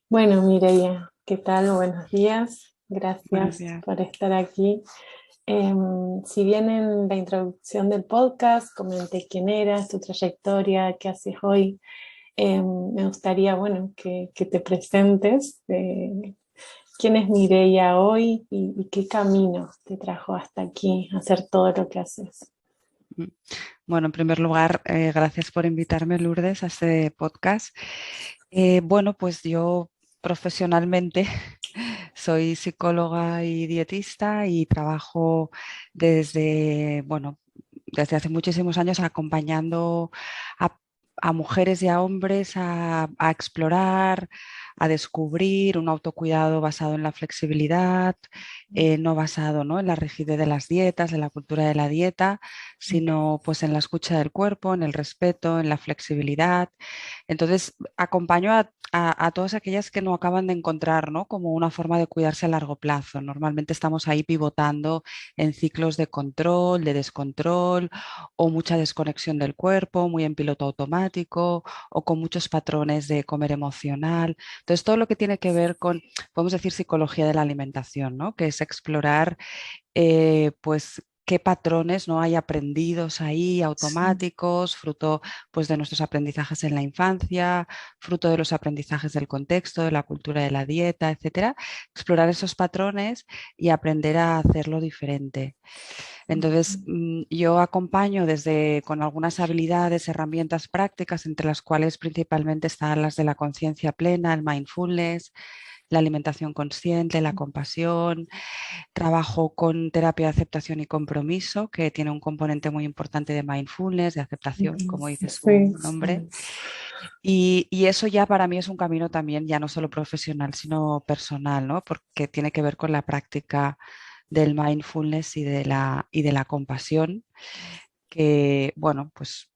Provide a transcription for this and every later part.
Bueno, Mireia, ¿qué tal? Buenos días. Buenos Gracias días. por estar aquí. Si bien en la introducción del podcast comenté quién eras, tu trayectoria, qué haces hoy, me gustaría, bueno, que te presentes. ¿Quién es Mireia hoy y qué camino te trajo hasta aquí a hacer todo lo que haces? Mm. Bueno, en primer lugar, gracias por invitarme, Lourdes, a este podcast. Bueno, pues yo profesionalmente soy psicóloga y dietista y trabajo desde hace muchísimos años acompañando a, a mujeres y a hombres a explorar, a descubrir un autocuidado basado en la flexibilidad, no basado, ¿no?, en la rigidez de las dietas, de la cultura de la dieta, sino pues en la escucha del cuerpo, en el respeto, en la flexibilidad. Entonces, acompaño a todas aquellas que no acaban de encontrar, ¿no?, como una forma de cuidarse a largo plazo. Normalmente estamos ahí pivotando en ciclos de control, de descontrol o mucha desconexión del cuerpo, muy en piloto automático o con muchos patrones de comer emocional. Entonces, todo lo que tiene que ver con, podemos decir, psicología de la alimentación, ¿no?, que es explorar pues qué patrones no hay aprendidos ahí Sí. automáticos, fruto pues de nuestros aprendizajes en la infancia, fruto de los aprendizajes del contexto, de la cultura de la dieta, etcétera. Explorar esos patrones y aprender a hacerlo diferente. Entonces, yo acompaño desde con algunas habilidades, herramientas prácticas, entre las cuales principalmente están las de la conciencia plena, el mindfulness, la alimentación consciente, la compasión. Trabajo con terapia de aceptación y compromiso, que tiene un componente muy importante de mindfulness, de aceptación, como dice su Sí, nombre. Y eso ya para mí es un camino también, ya no solo profesional, sino personal, ¿no?, porque tiene que ver con la práctica del mindfulness y de la compasión, que, bueno, pues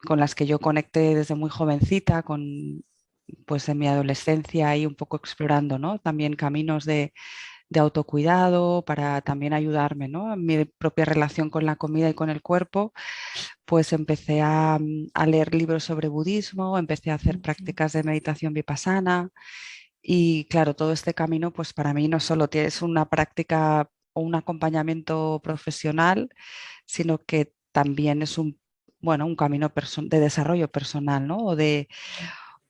con las que yo conecté desde muy jovencita, pues en mi adolescencia y un poco explorando, ¿no?, también caminos de autocuidado para también ayudarme, ¿no?, en mi propia relación con la comida y con el cuerpo. Pues empecé a leer libros sobre budismo, empecé a hacer prácticas de meditación vipassana y claro, todo este camino pues para mí no solo es una práctica o un acompañamiento profesional, sino que también es un camino de desarrollo personal, ¿no?,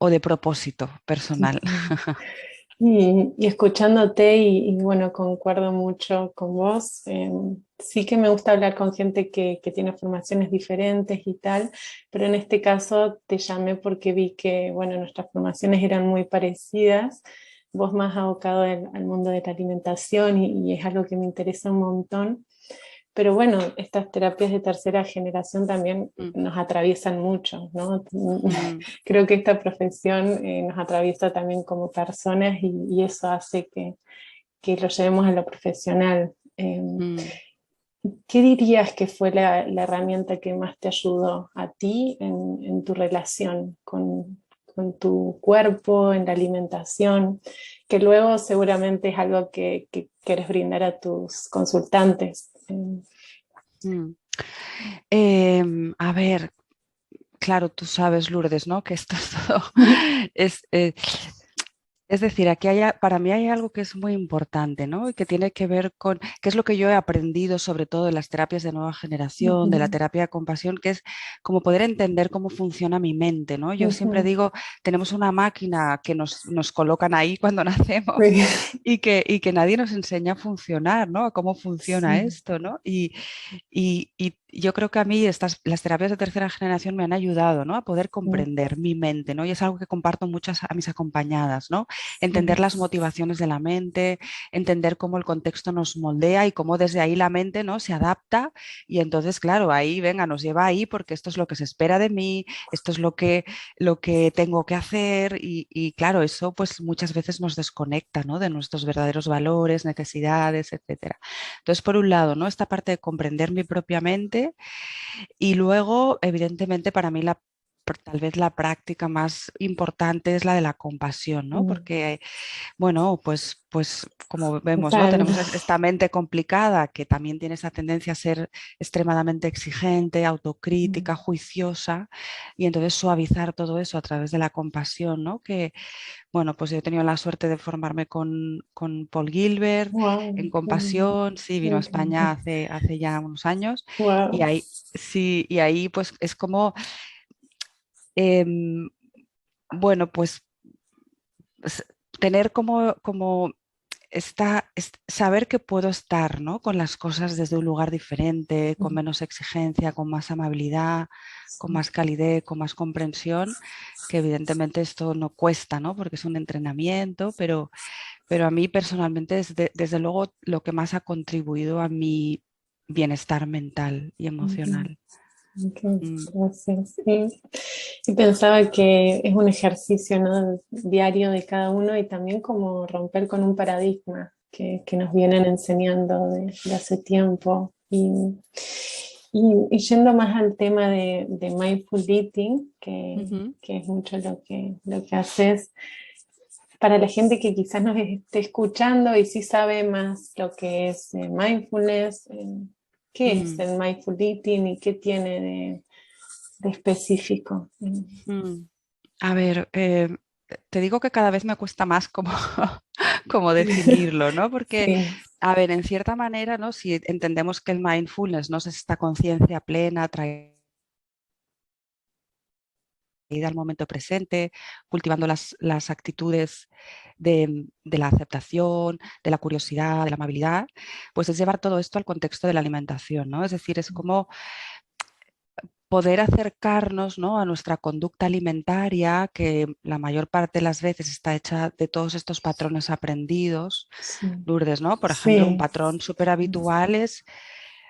o de propósito personal. Y escuchándote bueno, concuerdo mucho con vos. Sí que me gusta hablar con gente que tiene formaciones diferentes y tal, pero en este caso te llamé porque vi que, bueno, nuestras formaciones eran muy parecidas. Vos más abocado al mundo de la alimentación y es algo que me interesa un montón. Pero bueno, estas terapias de tercera generación también Mm, nos atraviesan mucho, ¿no? mm, Creo que esta profesión nos atraviesa también como personas y eso hace que lo llevemos a lo profesional. mm. ¿Qué dirías que fue la herramienta que más te ayudó a ti en tu relación con tu cuerpo, en la alimentación? Que luego seguramente es algo que quieres brindar a tus consultantes. Mm. A ver, claro, tú sabes, Lourdes, ¿no?, que esto es todo. Es, eh, es decir, aquí para mí hay algo que es muy importante, ¿no?, y que tiene que ver con, qué es lo que yo he aprendido sobre todo de las terapias de nueva generación, de la Ujú, terapia de compasión, que es como poder entender cómo funciona mi mente, ¿no? Yo siempre ujú. digo, tenemos una máquina que nos colocan ahí cuando nacemos Sí, y que nadie nos enseña a funcionar, ¿no?, a cómo funciona sí, esto, ¿no? Y yo creo que a mí las terapias de tercera generación me han ayudado, ¿no?, a poder comprender mi mente, ¿no? Y es algo que comparto mucho a mis acompañadas, ¿no? Entender sí, las motivaciones de la mente, entender cómo el contexto nos moldea y cómo desde ahí la mente, ¿no?, se adapta y entonces, claro, ahí, venga, nos lleva ahí porque esto es lo que se espera de mí, esto es lo que tengo que hacer y claro, eso pues muchas veces nos desconecta, ¿no?, de nuestros verdaderos valores, necesidades, etcétera. Entonces, por un lado, ¿no?, esta parte de comprender mi propia mente y luego, evidentemente, para mí la tal vez la práctica más importante es la de la compasión, ¿no? Porque bueno, pues como vemos, ¿no? Total. Tenemos esta mente complicada que también tiene esa tendencia a ser extremadamente exigente, autocrítica, juiciosa, y entonces suavizar todo eso a través de la compasión, ¿no? Que, bueno, pues yo he tenido la suerte de formarme con Paul Gilbert en Wow, compasión, sí, me vino a encanta. España hace ya unos años, y Wow. ahí, sí, y ahí pues es como, em, bueno, pues s- tener como saber que puedo estar, ¿no? Con las cosas desde un lugar diferente, con menos exigencia, con más amabilidad, con más calidez, con más comprensión, que evidentemente esto no cuesta, ¿no? Porque es un entrenamiento, pero a mí personalmente desde luego lo que más ha contribuido a mi bienestar mental y emocional. Ok, Mm, gracias. Y pensaba que es un ejercicio, ¿no? Diario de cada uno y también como romper con un paradigma que nos vienen enseñando de hace tiempo. Y yendo más al tema de mindful eating, ujú, que es mucho lo que haces, para la gente que quizás nos esté escuchando y sí sabe más lo que es mindfulness, ¿qué es mm, el mindful eating y qué tiene de específico? mm. A ver, te digo que cada vez me cuesta más como, como definirlo, ¿no? Porque, Sí, a ver, en cierta manera, ¿no? Si entendemos que el mindfulness no es esta conciencia plena, traída al momento presente, cultivando las actitudes de la aceptación, de la curiosidad, de la amabilidad, pues es llevar todo esto al contexto de la alimentación, ¿no? Es decir, es como poder acercarnos, ¿no? A nuestra conducta alimentaria, que la mayor parte de las veces está hecha de todos estos patrones aprendidos. sí, Lourdes, ¿no? Por ejemplo, un sí, patrón súper habitual es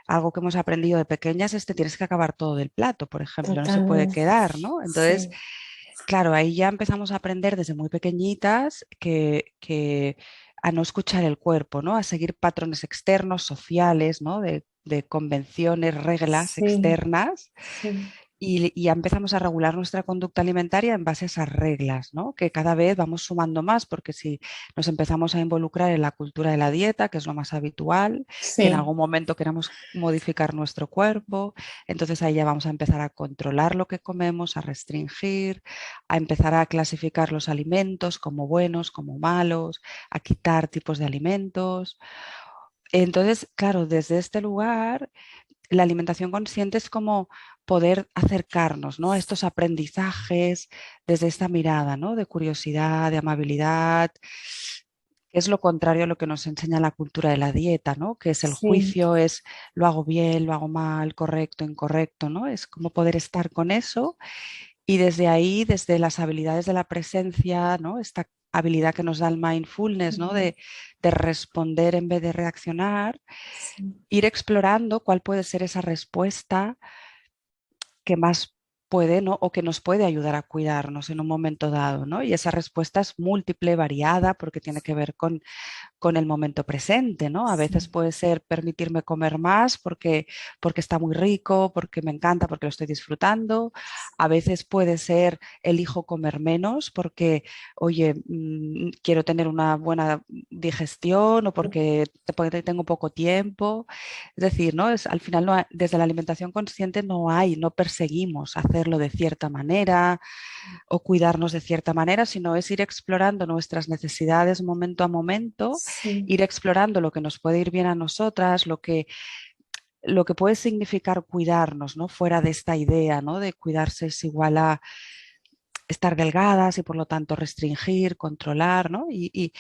algo que hemos aprendido de pequeñas, es que tienes que acabar todo del plato, por ejemplo, no se puede totalmente. quedar, ¿no? Entonces, Sí, claro, ahí ya empezamos a aprender desde muy pequeñitas que a no escuchar el cuerpo, ¿no? A seguir patrones externos, sociales, ¿no? De convenciones, reglas sí, externas sí, y ya empezamos a regular nuestra conducta alimentaria en base a esas reglas, ¿no? Que cada vez vamos sumando más, porque si nos empezamos a involucrar en la cultura de la dieta, que es lo más habitual, que en sí, algún momento queramos modificar nuestro cuerpo, entonces ahí ya vamos a empezar a controlar lo que comemos, a restringir, a empezar a clasificar los alimentos como buenos, como malos, a quitar tipos de alimentos. Entonces, claro, desde este lugar la alimentación consciente es como poder acercarnos, ¿no? A estos aprendizajes desde esta mirada, ¿no? De curiosidad, de amabilidad, que es lo contrario a lo que nos enseña la cultura de la dieta, ¿no? Que es el sí, juicio, es lo hago bien, lo hago mal, correcto, incorrecto, ¿no? Es como poder estar con eso y desde ahí, desde las habilidades de la presencia, ¿no? Esta habilidad que nos da el mindfulness, ¿no? De responder en vez de reaccionar, sí, ir explorando cuál puede ser esa respuesta que más puede, ¿no? O que nos puede ayudar a cuidarnos en un momento dado, ¿no? Y esa respuesta es múltiple, variada, porque tiene que ver con el momento presente, ¿no? A veces sí, puede ser permitirme comer más porque está muy rico, porque me encanta, porque lo estoy disfrutando. A veces puede ser elijo comer menos porque, oye, quiero tener una buena digestión o porque tengo poco tiempo. Es decir, ¿no? Al final desde la alimentación consciente no perseguimos hacerlo de cierta manera o cuidarnos de cierta manera, sino es ir explorando nuestras necesidades momento a momento, sí, ir explorando lo que nos puede ir bien a nosotras, lo que puede significar cuidarnos, ¿no? Fuera de esta idea, ¿no? De cuidarse es igual a estar delgadas y por lo tanto restringir, controlar, ¿no? Y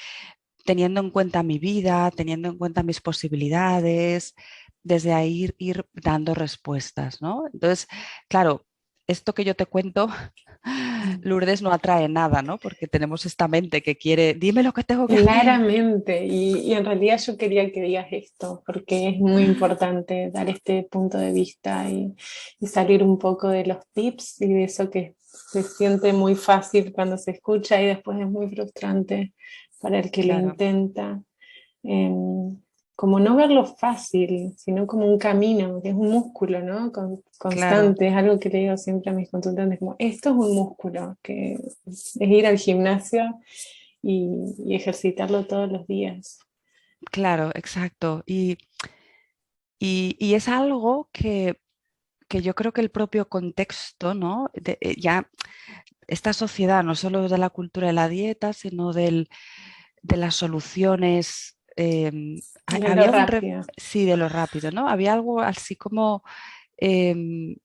teniendo en cuenta mi vida, teniendo en cuenta mis posibilidades, desde ahí ir dando respuestas, ¿no? Entonces, claro, esto que yo te cuento, Lourdes, no atrae nada, ¿no? Porque tenemos esta mente que quiere, dime lo que tengo que hacer. claramente. Y en realidad yo quería que digas esto, porque es muy importante dar este punto de vista y salir un poco de los tips y de eso que se siente muy fácil cuando se escucha y después es muy frustrante para el que lo Claro. intenta. Em, como no verlo fácil, sino como un camino, que es un músculo, ¿no? Claro, Constante, es algo que le digo siempre a mis consultantes, como esto es un músculo, que es ir al gimnasio y ejercitarlo todos los días. claro, exacto. Y es algo que yo creo que el propio contexto, ¿no? Ya esta sociedad, no solo de la cultura de la dieta, sino de las soluciones, De lo había rápido. sí, de lo rápido, ¿no? Había algo así como, em,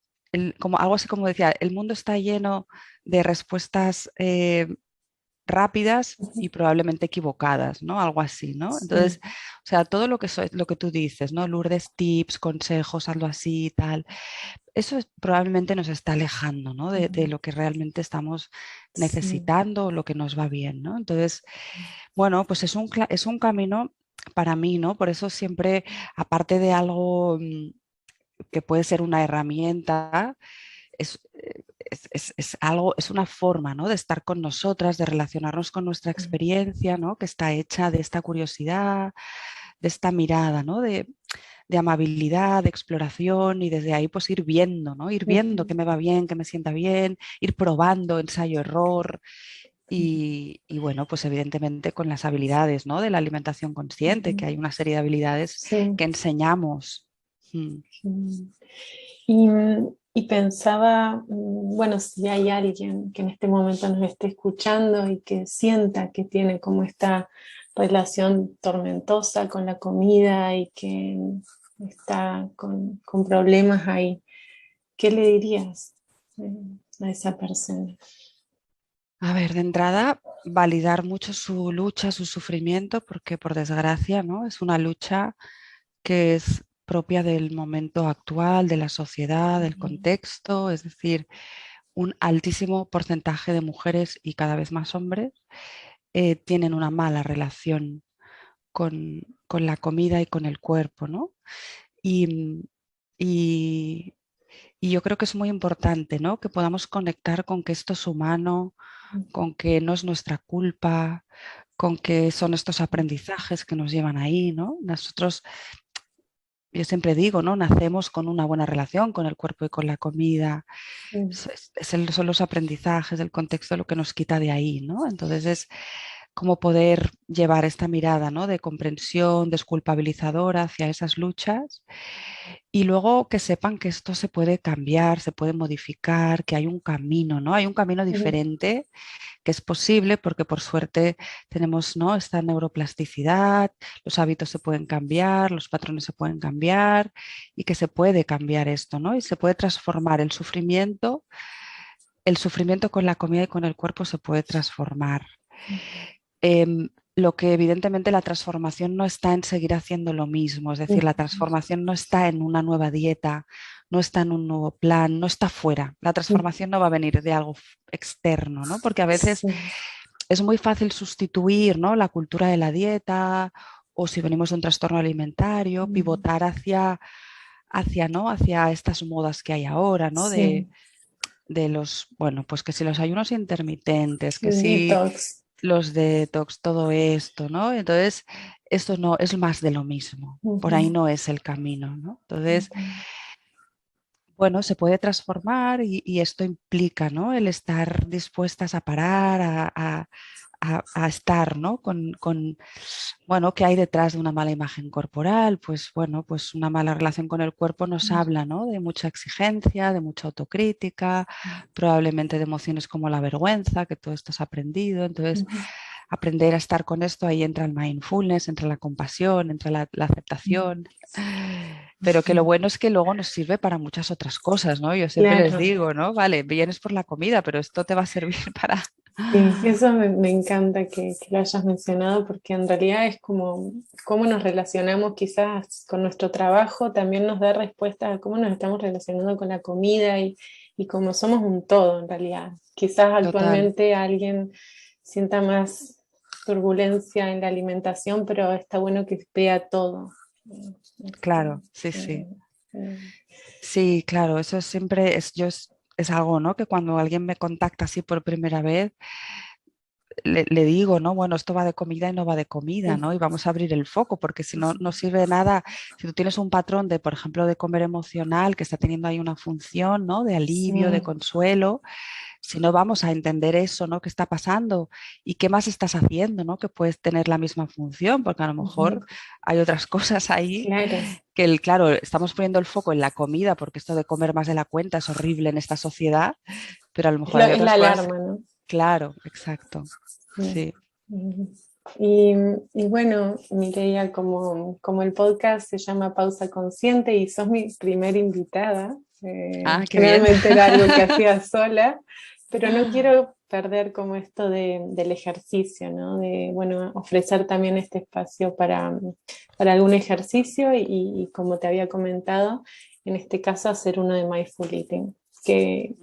como algo así como decía, el mundo está lleno de respuestas rápidas y probablemente equivocadas, ¿no? Algo así, ¿no? Entonces, Sí. o sea, todo lo que, lo que tú dices, ¿no? Lourdes, tips, consejos, algo así, tal, eso probablemente nos está alejando, ¿no? De lo que realmente estamos Sí. necesitando o lo que nos va bien, ¿no? Entonces, bueno, pues es un camino para mí, ¿no? Por eso siempre, aparte de algo que puede ser una herramienta, es algo, es una forma, ¿no? De estar con nosotras, de relacionarnos con nuestra experiencia, ¿no? Que está hecha de esta curiosidad, de esta mirada, ¿no? De amabilidad, de exploración y desde ahí pues ir viendo, ¿no? Ir viendo qué me va bien, qué me sienta bien, ir probando, ensayo-error y bueno, pues evidentemente con las habilidades, ¿no? De la alimentación consciente, que hay una serie de habilidades Sí. que enseñamos. Mm. Sí. Y pensaba, bueno, si hay alguien que en este momento nos esté escuchando y que sienta que tiene como esta relación tormentosa con la comida y que está con problemas ahí, ¿qué le dirías a esa persona? A ver, de entrada, validar mucho su lucha, su sufrimiento, porque por desgracia, ¿no? Es una lucha que es propia del momento actual, de la sociedad, del contexto, es decir, un altísimo porcentaje de mujeres y cada vez más hombres tienen una mala relación con la comida y con el cuerpo, ¿no? Y, y- y yo creo que es muy importante, ¿no? Que podamos conectar con que esto es humano, con que no es nuestra culpa, con que son estos aprendizajes que nos llevan ahí, ¿no? Nosotros, yo siempre digo, ¿no? Nacemos con una buena relación con el cuerpo y con la comida. Sí. Son los aprendizajes, el contexto lo que nos quita de ahí, ¿no? Entonces es como poder llevar esta mirada, ¿no? De comprensión, desculpabilizadora hacia esas luchas y luego que sepan que esto se puede cambiar, se puede modificar, que hay un camino, ¿no? Hay un camino diferente que es posible porque por suerte tenemos, ¿no? Esta neuroplasticidad, los hábitos se pueden cambiar, los patrones se pueden cambiar y que se puede cambiar esto, ¿no? Y se puede transformar el sufrimiento con la comida y con el cuerpo se puede transformar. Lo que evidentemente la transformación no está en seguir haciendo lo mismo, es decir, la transformación no está en una nueva dieta, no está en un nuevo plan, no está fuera. La transformación no va a venir de algo externo, ¿no? Porque a veces Sí. es muy fácil sustituir, ¿no? La cultura de la dieta o si venimos de un trastorno alimentario, pivotar hacia, ¿no? Hacia estas modas que hay ahora, ¿no? Sí. De los, bueno, pues que si los ayunos intermitentes, que El si detox. los detox, todo esto, ¿no? Entonces, esto no es más de lo mismo. Por ahí Ujú. no es el camino, ¿no? Entonces, bueno, se puede transformar y esto implica, ¿no? El estar dispuestas a parar, a estar, ¿no? Bueno, ¿qué hay detrás de una mala imagen corporal? Pues, bueno, pues una mala relación con el cuerpo nos habla, ¿no? De mucha exigencia, de mucha autocrítica, probablemente de emociones como la vergüenza, que todo esto es aprendido. Entonces, Ujú. aprender a estar con esto, ahí entra el mindfulness, entra la compasión, entra la aceptación. Pero que lo bueno es que luego nos sirve para muchas otras cosas, ¿no? Yo siempre les Claro. digo, ¿no? Vale, vienes por la comida, pero esto te va a servir para... Sí, eso me encanta que lo hayas mencionado porque en realidad es como cómo nos relacionamos quizás con nuestro trabajo, también nos da respuesta a cómo nos estamos relacionando con la comida y cómo somos un todo en realidad. Quizás Total, actualmente alguien sienta más turbulencia en la alimentación, pero está bueno que vea todo. claro, sí, sí. Sí, claro, eso siempre es algo, ¿no? Que cuando alguien me contacta así por primera vez, le digo, ¿no? Bueno, esto va de comida y no va de comida, ¿no? Y vamos a abrir el foco, porque si no, no sirve de nada. Si tú tienes un patrón de, por ejemplo, de comer emocional, que está teniendo ahí una función, ¿no? De alivio, de Sí, consuelo, si no vamos a entender eso, ¿no? ¿Qué está pasando? ¿Y qué más estás haciendo, ¿no? Que puedes tener la misma función, porque a lo mejor ujú, hay otras cosas ahí claro. que, claro, estamos poniendo el foco en la comida, porque esto de comer más de la cuenta es horrible en esta sociedad, pero a lo mejor hay Es la otras cosas, alarma, ¿no? claro, exacto, Sí. sí. Ujú. Y, y bueno, Mireia, como el podcast se llama Pausa Consciente y sos mi primera invitada, Ah, qué bien. generalmente era algo que hacía sola, pero no quiero perder como esto del ejercicio, ¿no? De, bueno, ofrecer también este espacio para algún ejercicio y como te había comentado, en este caso hacer uno de Mindful Eating, que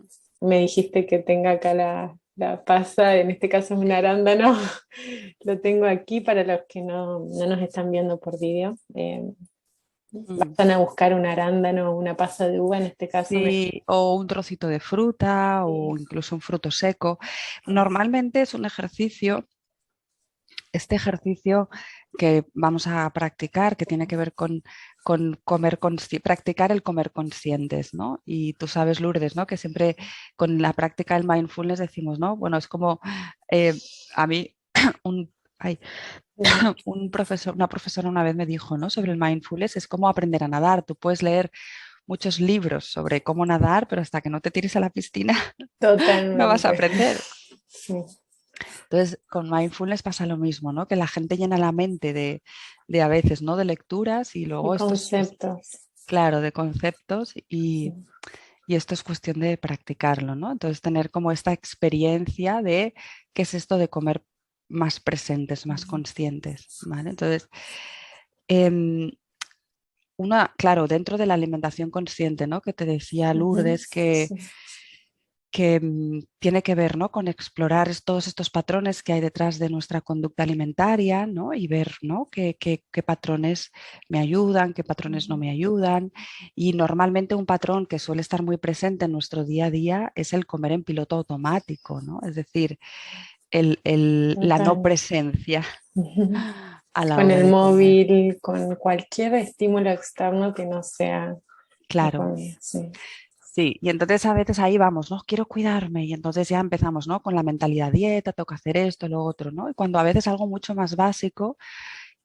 me dijiste que tenga acá la pasa, en este caso es un arándano. Lo tengo aquí para los que no nos están viendo por vídeo. Mm. Vayan a buscar un arándano o una pasa de uva, en este caso me... Sí, o un trocito de fruta o incluso un fruto seco. Normalmente es un ejercicio, este ejercicio que vamos a practicar, que tiene que ver con comer practicar el comer conscientes, ¿no? Y tú sabes, Lourdes, ¿no? Que siempre con la práctica del mindfulness decimos, ¿no? Bueno, es como a mí un, ay, un profesor, una profesora una vez me dijo, ¿no? Sobre el mindfulness, es como aprender a nadar. Tú puedes leer muchos libros sobre cómo nadar, pero hasta que no te tires a la piscina no vas a Totalmente. aprender. Sí. Entonces, con mindfulness pasa lo mismo, ¿no? Que la gente llena la mente de a veces, ¿no? De lecturas y De luego esto es, conceptos. claro, de conceptos Sí. y esto es cuestión de practicarlo, ¿no? Entonces, tener como esta experiencia de qué es esto de comer más presentes, más conscientes, ¿vale? Entonces, em, claro, dentro de la alimentación consciente, ¿no? Que te decía Ujú. Lourdes, que Sí. tiene que ver, ¿no? Con explorar todos estos patrones que hay detrás de nuestra conducta alimentaria, ¿no? Y ver, ¿no? Qué patrones me ayudan, qué patrones no me ayudan. Y normalmente un patrón que suele estar muy presente en nuestro día a día es el comer en piloto automático, ¿no? Es decir, la no Total. presencia Ujú. a la Con hora el de comer. móvil, con cualquier estímulo externo que no sea la Claro. comida. Sí. Sí, y entonces a veces ahí vamos, ¿no? Quiero cuidarme y entonces ya empezamos, ¿no? Con la mentalidad dieta, tengo que hacer esto, lo otro, ¿no? Y cuando a veces algo mucho más básico,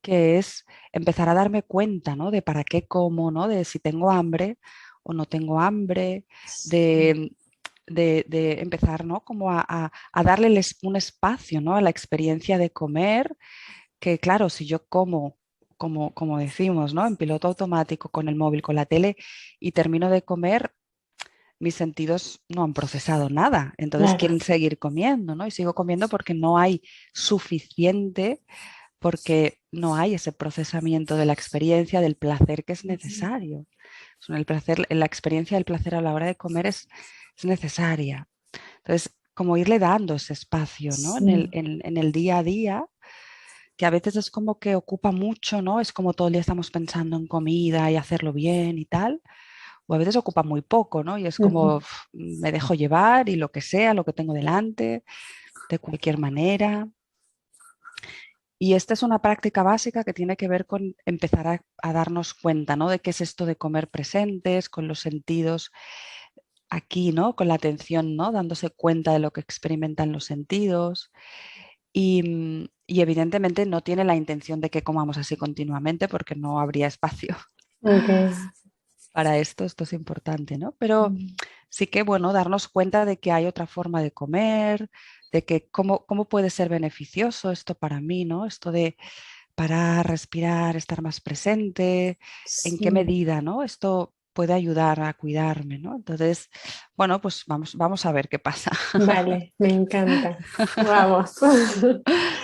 que es empezar a darme cuenta, ¿no? De para qué como, ¿no? De si tengo hambre o no tengo hambre, de, de empezar, ¿no? Como a darle un espacio, ¿no? A la experiencia de comer, que claro, si yo como, como decimos, ¿no? En piloto automático, con el móvil, con la tele, y termino de comer mis sentidos no han procesado nada, entonces Claro. quieren seguir comiendo, ¿no? Y sigo comiendo porque no hay suficiente, porque no hay ese procesamiento de la experiencia, del placer que es necesario. El placer, la experiencia del placer a la hora de comer es necesaria. Entonces, como irle dando ese espacio, ¿no? En el, Sí. en el día a día, que a veces es como que ocupa mucho, ¿no? Es como todo el día estamos pensando en comida y hacerlo bien y tal, o a veces ocupa muy poco, ¿no? Y es como Ujú. me dejo llevar y lo que sea, lo que tengo delante, de cualquier manera. Y esta es una práctica básica que tiene que ver con empezar a darnos cuenta, ¿no? De qué es esto de comer presentes, con los sentidos aquí, ¿no? Con la atención, ¿no? Dándose cuenta de lo que experimentan los sentidos. Y evidentemente no tiene la intención de que comamos así continuamente porque no habría espacio Ok. para esto. Esto es importante, ¿no? Pero Mm. sí que, bueno, darnos cuenta de que hay otra forma de comer, de que cómo puede ser beneficioso esto para mí, ¿no? Esto de parar, respirar, estar más presente, en qué Sí. medida, ¿no? Esto puede ayudar a cuidarme, ¿no? Entonces, bueno, pues vamos a ver qué pasa. Vale, me encanta. Vamos.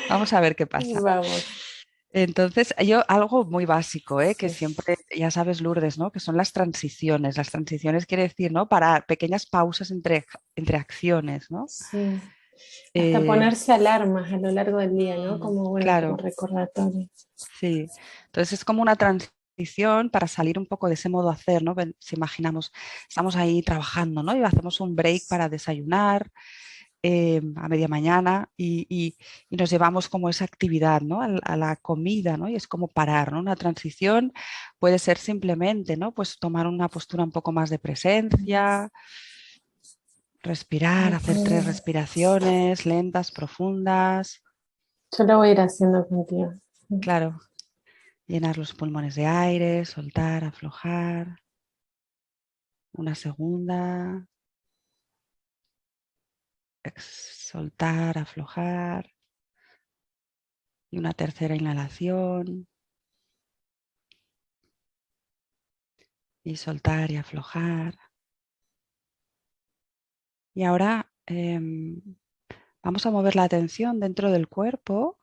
Vamos a ver qué pasa. Vamos. Entonces, yo algo muy básico, que Sí. siempre, ya sabes, Lourdes, ¿no? Que son las transiciones. Las transiciones quiere decir, ¿no? Para pequeñas pausas entre acciones, ¿no? Sí. Hasta Eh, ponerse alarmas a lo largo del día, ¿no? Como, bueno, como claro, recordatorio. sí. Entonces es como una transición para salir un poco de ese modo hacer, ¿no? Si imaginamos, estamos ahí trabajando, ¿no? Y hacemos un break para desayunar, a media mañana y nos llevamos como esa actividad, ¿no? A la comida, ¿no? Y es como parar, ¿no? Una transición puede ser simplemente, ¿no? Pues tomar una postura un poco más de presencia, respirar, Ay, qué hacer 3 lindo. respiraciones lentas, profundas. Yo lo voy a ir haciendo contigo. Sí. Claro, llenar los pulmones de aire, soltar, aflojar. Una segunda, soltar, aflojar. Y una tercera inhalación y soltar y aflojar. Y ahora vamos a mover la atención dentro del cuerpo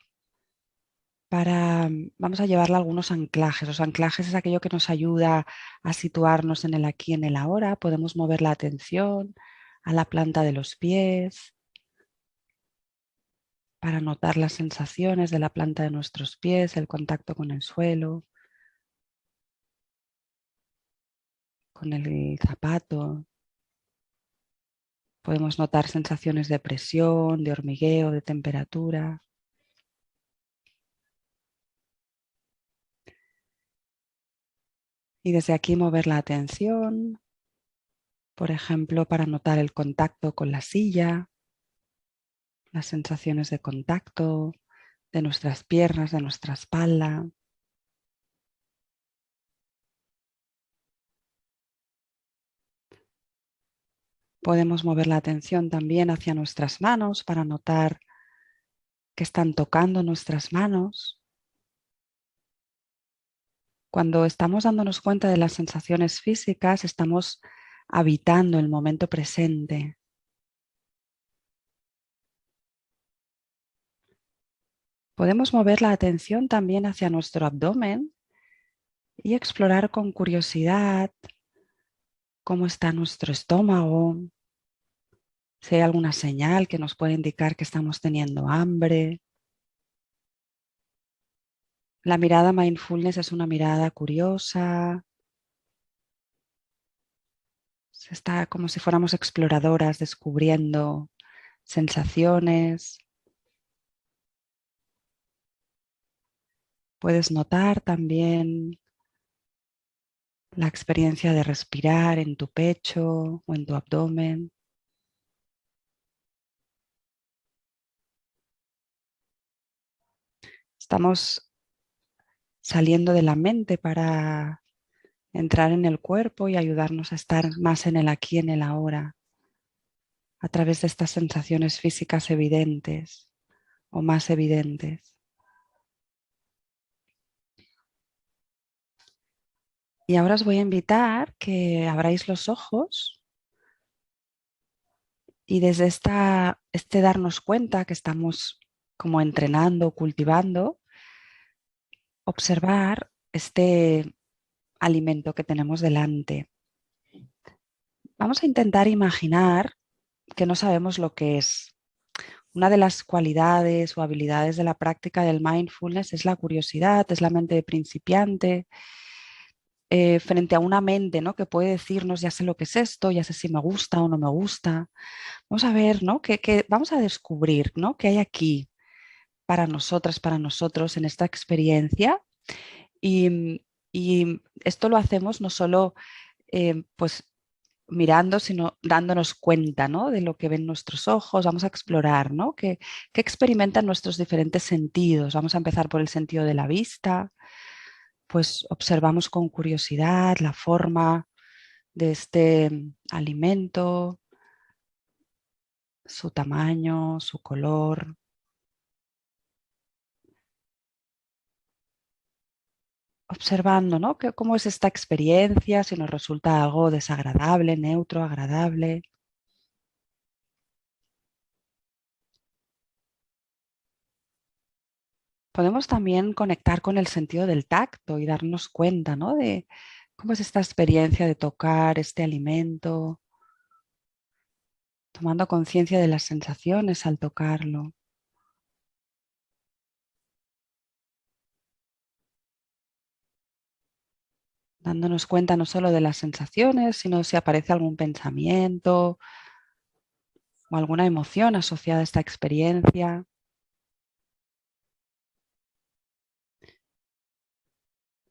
para, vamos a llevarla a algunos anclajes. Los anclajes es aquello que nos ayuda a situarnos en el aquí, en el ahora. Podemos mover la atención a la planta de los pies para notar las sensaciones de la planta de nuestros pies, el contacto con el suelo, con el zapato. Podemos notar sensaciones de presión, de hormigueo, de temperatura. Y desde aquí mover la atención, por ejemplo, para notar el contacto con la silla, las sensaciones de contacto de nuestras piernas, de nuestra espalda. Podemos mover la atención también hacia nuestras manos para notar que están tocando nuestras manos. Cuando estamos dándonos cuenta de las sensaciones físicas, estamos habitando el momento presente. Podemos mover la atención también hacia nuestro abdomen y explorar con curiosidad cómo está nuestro estómago, si hay alguna señal que nos puede indicar que estamos teniendo hambre. La mirada mindfulness es una mirada curiosa, está como si fuéramos exploradoras descubriendo sensaciones. Puedes notar también la experiencia de respirar en tu pecho o en tu abdomen. Estamos saliendo de la mente para entrar en el cuerpo y ayudarnos a estar más en el aquí, en el ahora, a través de estas sensaciones físicas evidentes o más evidentes. Y ahora os voy a invitar que abráis los ojos y desde este darnos cuenta que estamos como entrenando, cultivando, observar este alimento que tenemos delante. Vamos a intentar imaginar que no sabemos lo que es. Una de las cualidades o habilidades de la práctica del mindfulness es la curiosidad, es la mente de principiante, frente a una mente, ¿no? Que puede decirnos, ya sé lo que es esto, ya sé si me gusta o no me gusta. Vamos a ver, ¿no? Vamos a descubrir, ¿no? ¿Qué hay aquí para nosotras, para nosotros en esta experiencia? Y esto lo hacemos no solo pues mirando, sino dándonos cuenta, ¿no? De lo que ven nuestros ojos. Vamos a explorar, ¿no? ¿Qué experimentan nuestros diferentes sentidos? Vamos a empezar por el sentido de la vista. Pues observamos con curiosidad la forma de este alimento, su tamaño, su color. Observando, ¿no? Cómo es esta experiencia, si nos resulta algo desagradable, neutro, agradable. Podemos también conectar con el sentido del tacto y darnos cuenta, ¿no? De cómo es esta experiencia de tocar este alimento, tomando conciencia de las sensaciones al tocarlo. Dándonos cuenta no solo de las sensaciones, sino si aparece algún pensamiento, o alguna emoción asociada a esta experiencia.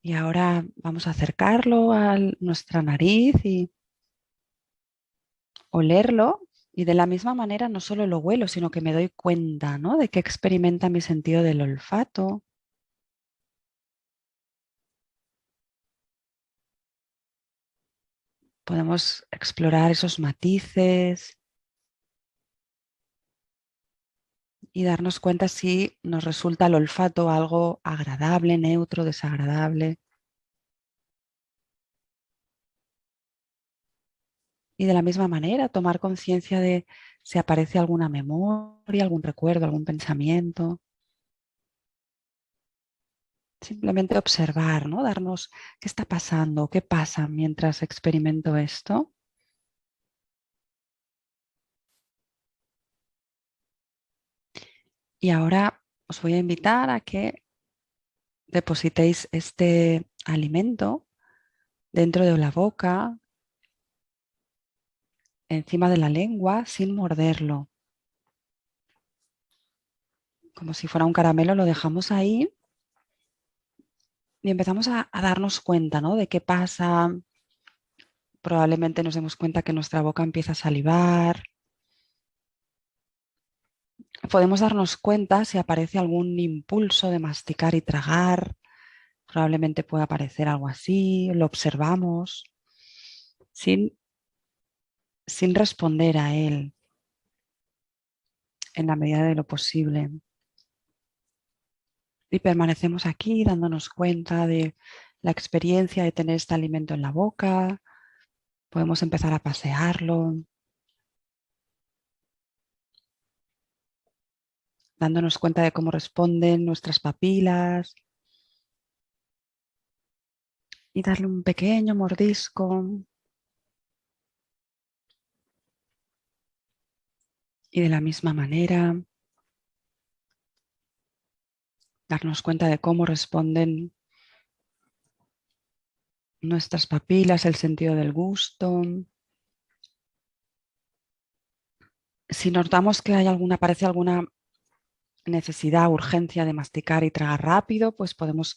Y ahora vamos a acercarlo a nuestra nariz y olerlo. Y de la misma manera no solo lo huelo, sino que me doy cuenta, ¿no?, de qué experimenta mi sentido del olfato. Podemos explorar esos matices y darnos cuenta si nos resulta el olfato algo agradable, neutro, desagradable. Y de la misma manera, tomar conciencia de si aparece alguna memoria, algún recuerdo, algún pensamiento. Simplemente observar, ¿no? Darnos qué está pasando, qué pasa mientras experimento esto. Y ahora os voy a invitar a que depositéis este alimento dentro de la boca, encima de la lengua, sin morderlo. Como si fuera un caramelo, lo dejamos ahí y empezamos a darnos cuenta, ¿no?, de qué pasa. Probablemente nos demos cuenta que nuestra boca empieza a salivar. Podemos darnos cuenta si aparece algún impulso de masticar y tragar. Probablemente pueda aparecer algo así. Lo observamos sin, sin responder a él en la medida de lo posible. Y permanecemos aquí dándonos cuenta de la experiencia de tener este alimento en la boca. Podemos empezar a pasearlo, dándonos cuenta de cómo responden nuestras papilas y darle un pequeño mordisco. Y de la misma manera, darnos cuenta de cómo responden nuestras papilas, el sentido del gusto. Si notamos que aparece alguna necesidad, urgencia de masticar y tragar rápido, pues podemos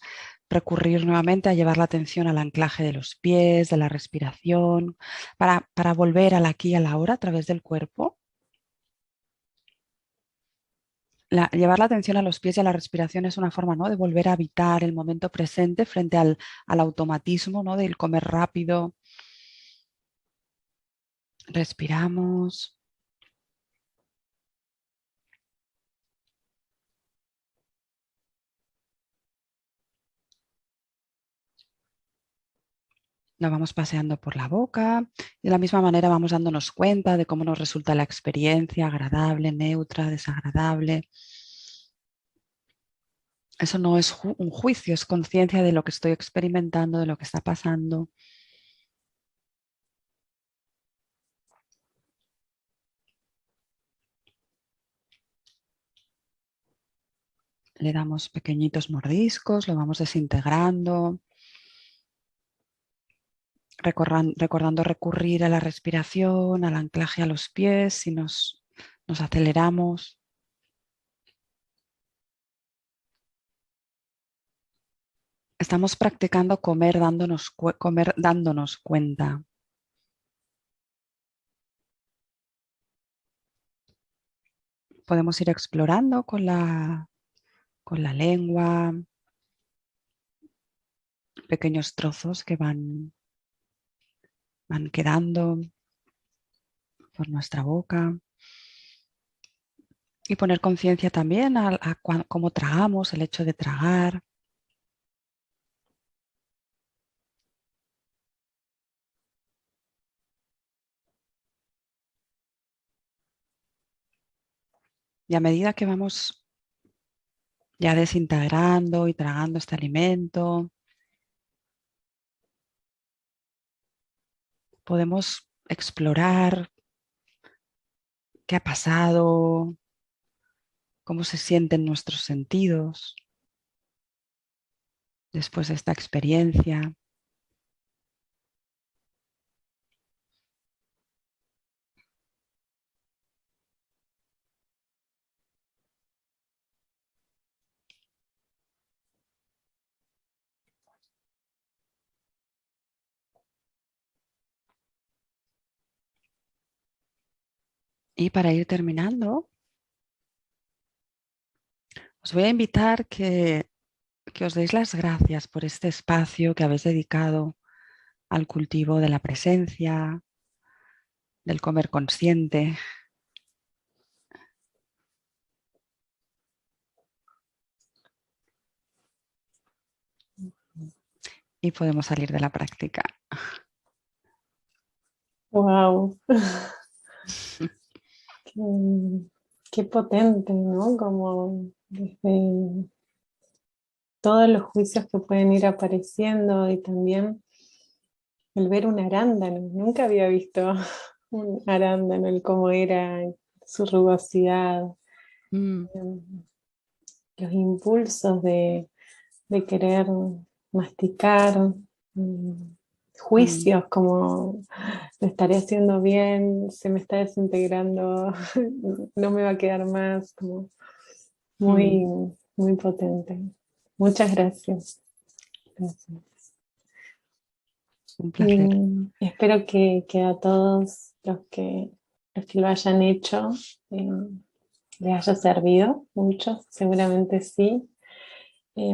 recurrir nuevamente a llevar la atención al anclaje de los pies, de la respiración, para volver al aquí y a la ahora a través del cuerpo. Llevar la atención a los pies y a la respiración es una forma, ¿no?, de volver a habitar el momento presente frente al automatismo, ¿no?, del comer rápido. Respiramos. Lo vamos paseando por la boca y de la misma manera vamos dándonos cuenta de cómo nos resulta la experiencia, agradable, neutra, desagradable. Eso no es un juicio, es conciencia de lo que estoy experimentando, de lo que está pasando. Le damos pequeñitos mordiscos, lo vamos desintegrando, recordando recurrir a la respiración, al anclaje a los pies si nos aceleramos. Estamos practicando comer dándonos cuenta. Podemos ir explorando con la lengua, pequeños trozos que van quedando por nuestra boca. Y poner conciencia también a cómo tragamos, el hecho de tragar. Y a medida que vamos ya desintegrando y tragando este alimento, podemos explorar qué ha pasado, cómo se sienten nuestros sentidos después de esta experiencia. Y para ir terminando, os voy a invitar que os deis las gracias por este espacio que habéis dedicado al cultivo de la presencia, del comer consciente. Y podemos salir de la práctica. Wow. Qué potente, ¿no? Como desde todos los juicios que pueden ir apareciendo y también el ver un arándano. Nunca había visto un arándano, el cómo era su rugosidad, Mm, los impulsos de querer masticar, mm, juicios como lo estaré haciendo bien, se me está desintegrando, no me va a quedar más, como mm. muy, muy potente. Muchas gracias. Gracias. Un placer. Y espero que a todos los que lo hayan hecho eh, les haya servido mucho, seguramente sí. Y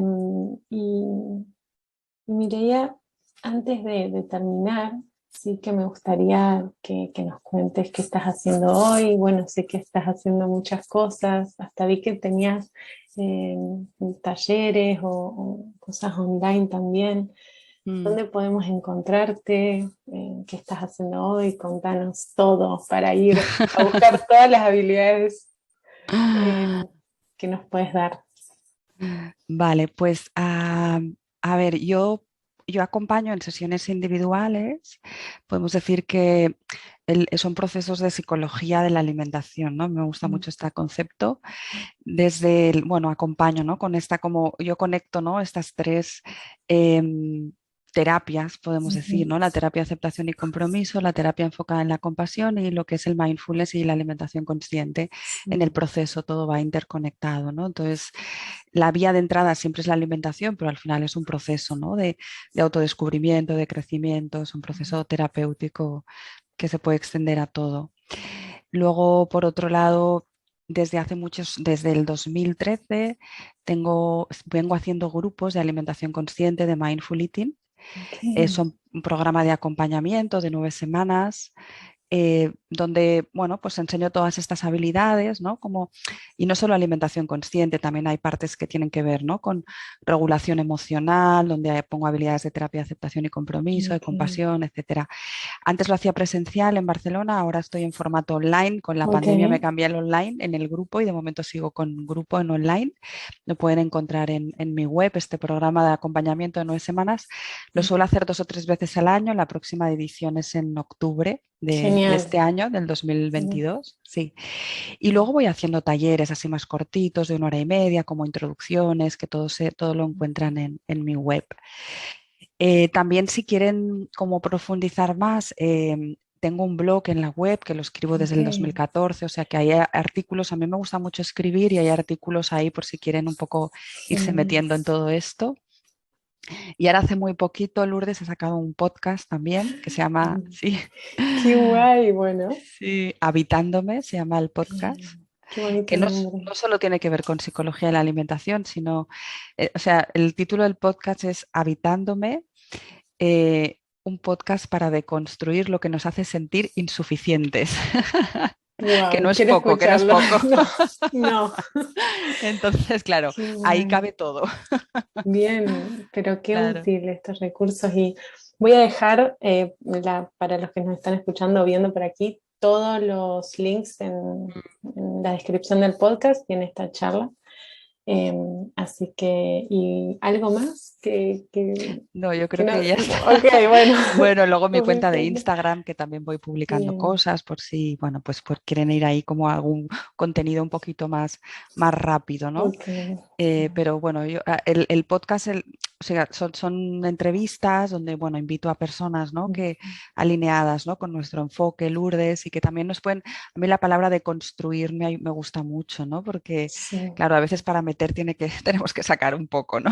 Mireia, antes de terminar, sí que me gustaría que nos cuentes qué estás haciendo hoy. Bueno, sé que estás haciendo muchas cosas, hasta vi que tenías eh, talleres o cosas online también. Mm. ¿Dónde podemos encontrarte? ¿Qué estás haciendo hoy? Contanos todo para ir a buscar todas las habilidades que nos puedes dar. Vale, pues a ver, yo acompaño en sesiones individuales, podemos decir que son procesos de psicología de la alimentación, ¿no? Me gusta mucho este concepto. Desde bueno, acompaño, ¿no? Con esta, como yo conecto, ¿no? Estas tres terapias, podemos decir, Ujú. ¿no? La terapia de aceptación y compromiso, la terapia enfocada en la compasión y lo que es el mindfulness y la alimentación consciente. En el Sí. proceso todo va interconectado, ¿no? Entonces, la vía de entrada siempre es la alimentación, pero al final es un proceso, ¿no? De autodescubrimiento, de crecimiento, es un proceso terapéutico que se puede extender a todo. Luego, por otro lado, desde el 2013, vengo haciendo grupos de alimentación consciente, de mindful eating. Ok. Son un programa de acompañamiento de 9 semanas donde, bueno, pues enseño todas estas habilidades, ¿no? Como, y no solo alimentación consciente, también hay partes que tienen que ver, ¿no? Con regulación emocional, donde pongo habilidades de terapia de aceptación y compromiso, de Ok. compasión, etcétera. Antes lo hacía presencial en Barcelona, ahora estoy en formato online. Con la Ok. pandemia me cambié al online en el grupo y de momento sigo con grupo en online. Lo pueden encontrar en mi web, este programa de acompañamiento de 9 semanas. Lo suelo hacer 2 o 3 veces al año. La próxima edición es en octubre de Genial. este año, del Genial. 2022. Sí. Y luego voy haciendo talleres así más cortitos, de 1 hora y media, como introducciones, que todo lo encuentran en mi web. También si quieren como profundizar más, tengo un blog en la web que lo escribo desde Ok. el 2014, o sea que hay artículos, a mí me gusta mucho escribir y hay artículos ahí por si quieren un poco irse Genial. metiendo en todo esto. Y ahora hace muy poquito Lourdes ha sacado un podcast también que se llama, sí, Qué guay, bueno. sí, Habitándome, se llama el podcast, Qué bonito que nombre. no solo tiene que ver con psicología de la alimentación, sino, o sea, el título del podcast es Habitándome, un podcast para deconstruir lo que nos hace sentir insuficientes, que no Wow, es quiero poco, que no es escucharlo. poco. No, no. Entonces, claro, Qué ahí guay. cabe todo. Bien, pero qué Claro. útil estos recursos. Y voy a dejar para los que nos están escuchando o viendo por aquí todos los links en la descripción del podcast y en esta charla. Así que, ¿y algo más No, yo que creo no? que ya está. Ok, bueno. Bueno, luego mi cuenta de Suficiente. Instagram, que también voy publicando Bien. cosas por si, bueno, pues quieren ir ahí como a algún contenido un poquito más rápido, ¿no? Ok. Pero bueno, el podcast, o sea, son entrevistas donde, bueno, invito a personas, ¿no? Que alineadas, ¿no? Con nuestro enfoque, Lourdes, y que también nos pueden, a mí la palabra de construir me gusta mucho, ¿no? Porque, Sí, claro, a veces para meter tenemos que sacar un poco, ¿no?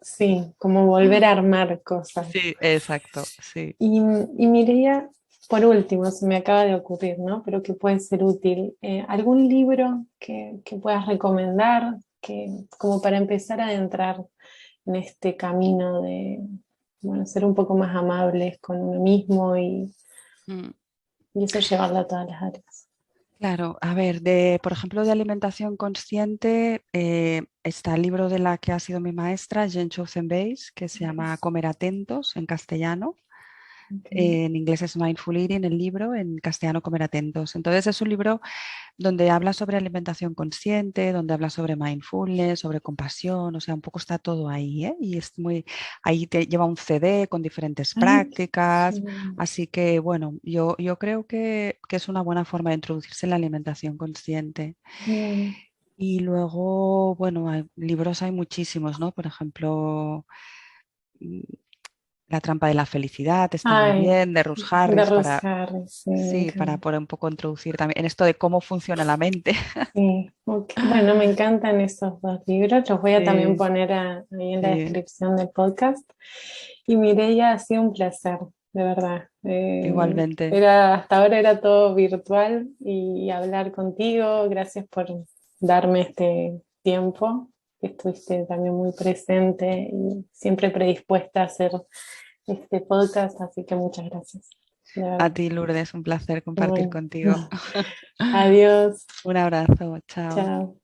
sí, sí, como volver a armar cosas. Sí, exacto, sí. Y Mireia, por último, se me acaba de ocurrir, ¿no? Pero que puede ser útil. ¿Algún libro que puedas recomendar como para empezar a adentrar en este camino de, bueno, ser un poco más amables con uno mismo Mm. y eso llevarlo a todas las áreas? Claro, a ver, por ejemplo, de alimentación consciente, está el libro de la que ha sido mi maestra, Jen Chozen-Weiss, que se llama Comer Atentos en castellano. Okay. En inglés es Mindful Eating el libro, en castellano Comer Atentos. Entonces es un libro donde habla sobre alimentación consciente, donde habla sobre mindfulness, sobre compasión, o sea, un poco está todo ahí, ¿eh? Y es muy, ahí te lleva un CD con diferentes Ay, qué prácticas, bien. así que bueno, yo creo que es una buena forma de introducirse en la alimentación consciente. Bien. Y luego, bueno, libros hay muchísimos, ¿no? Por ejemplo, mm, La trampa de la felicidad está muy Ay, bien, de Ruth de Harris, Ruth para, Harris, sí, me sí, para encanta. poder un poco introducir también en esto de cómo funciona la mente. Sí, ok. Bueno, me encantan esos dos libros. Los voy a también Sí, poner ahí en la sí, descripción del podcast. Y Mireia, ha sido un placer, de verdad. igualmente. Hasta ahora era todo virtual y hablar contigo. Gracias por darme este tiempo, que estuviste también muy presente y siempre predispuesta a hacer este podcast, así que muchas gracias, de A verdad. ti, Lourdes, un placer compartir Bueno, contigo. adiós, Un abrazo, chao. chao.